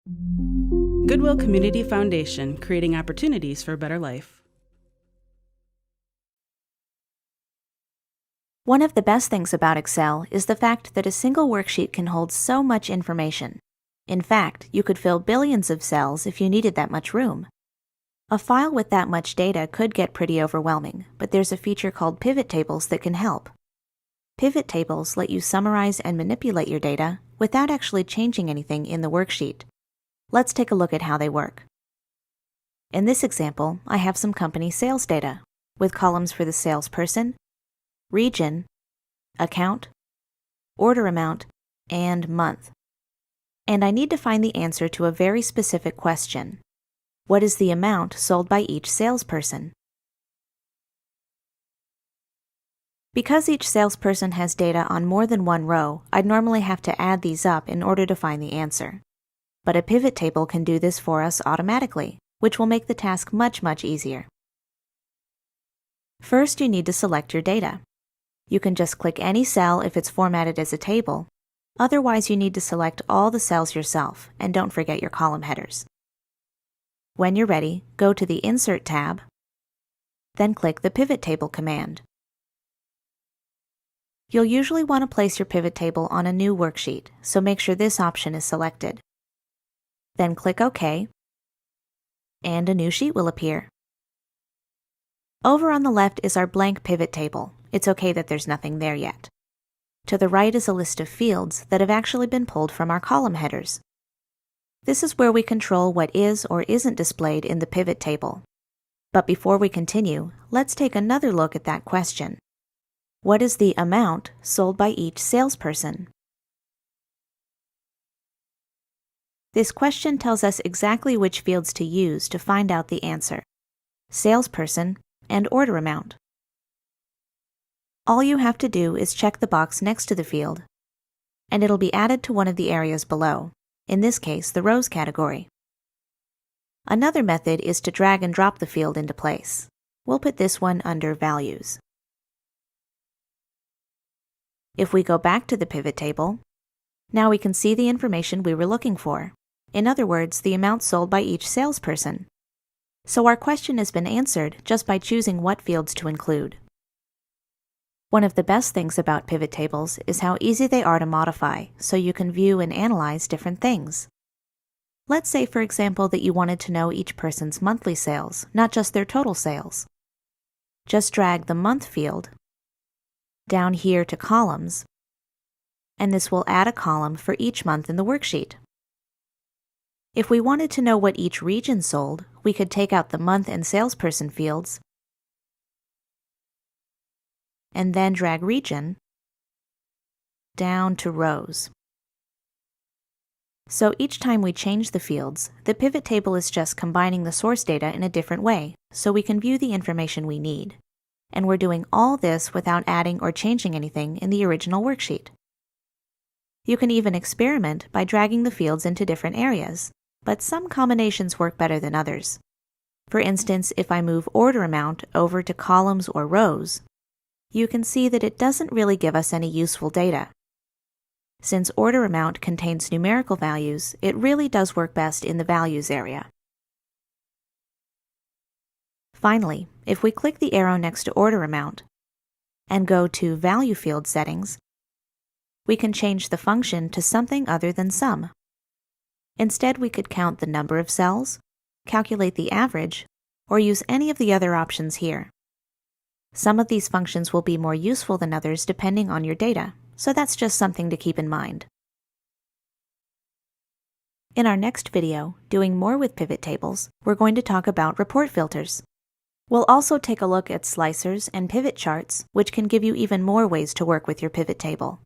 Goodwill Community Foundation, creating opportunities for a better life. One of the best things about Excel is the fact that a single worksheet can hold so much information. In fact, you could fill billions of cells if you needed that much room. A file with that much data could get pretty overwhelming, but there's a feature called PivotTables that can help. PivotTables let you summarize and manipulate your data without actually changing anything in the worksheet. Let's take a look at how they work. In this example, I have some company sales data with columns for the salesperson, region, account, order amount, and month. And I need to find the answer to a very specific question. What is the amount sold by each salesperson? Because each salesperson has data on more than one row, I'd normally have to add these up in order to find the answer. But a pivot table can do this for us automatically, which will make the task much easier. First, you need to select your data. You can just click any cell if it's formatted as a table. Otherwise, you need to select all the cells yourself, and don't forget your column headers. When you're ready, go to the Insert tab, then click the Pivot Table command. You'll usually want to place your pivot table on a new worksheet, so make sure this option is selected. Then click OK, and a new sheet will appear. Over on the left is our blank pivot table. It's okay that there's nothing there yet. To the right is a list of fields that have actually been pulled from our column headers. This is where we control what is or isn't displayed in the pivot table. But before we continue, let's take another look at that question. What is the amount sold by each salesperson? This question tells us exactly which fields to use to find out the answer: salesperson and order amount. All you have to do is check the box next to the field, and it'll be added to one of the areas below, in this case the rows category. Another method is to drag and drop the field into place. We'll put this one under Values. If we go back to the pivot table, now we can see the information we were looking for. In other words, the amount sold by each salesperson. So our question has been answered just by choosing what fields to include. One of the best things about pivot tables is how easy they are to modify, so you can view and analyze different things. Let's say, for example, that you wanted to know each person's monthly sales, not just their total sales. Just drag the month field down here to columns, and this will add a column for each month in the worksheet. If we wanted to know what each region sold, we could take out the month and salesperson fields and then drag region down to rows. So each time we change the fields, the pivot table is just combining the source data in a different way, so we can view the information we need. And we're doing all this without adding or changing anything in the original worksheet. You can even experiment by dragging the fields into different areas, but some combinations work better than others. For instance, if I move order amount over to columns or rows, you can see that it doesn't really give us any useful data. Since order amount contains numerical values, it really does work best in the values area. Finally, if we click the arrow next to order amount and go to Value Field Settings, we can change the function to something other than sum. Instead, we could count the number of cells, calculate the average, or use any of the other options here. Some of these functions will be more useful than others depending on your data, so that's just something to keep in mind. In our next video, doing more with pivot tables, we're going to talk about report filters. We'll also take a look at slicers and pivot charts, which can give you even more ways to work with your pivot table.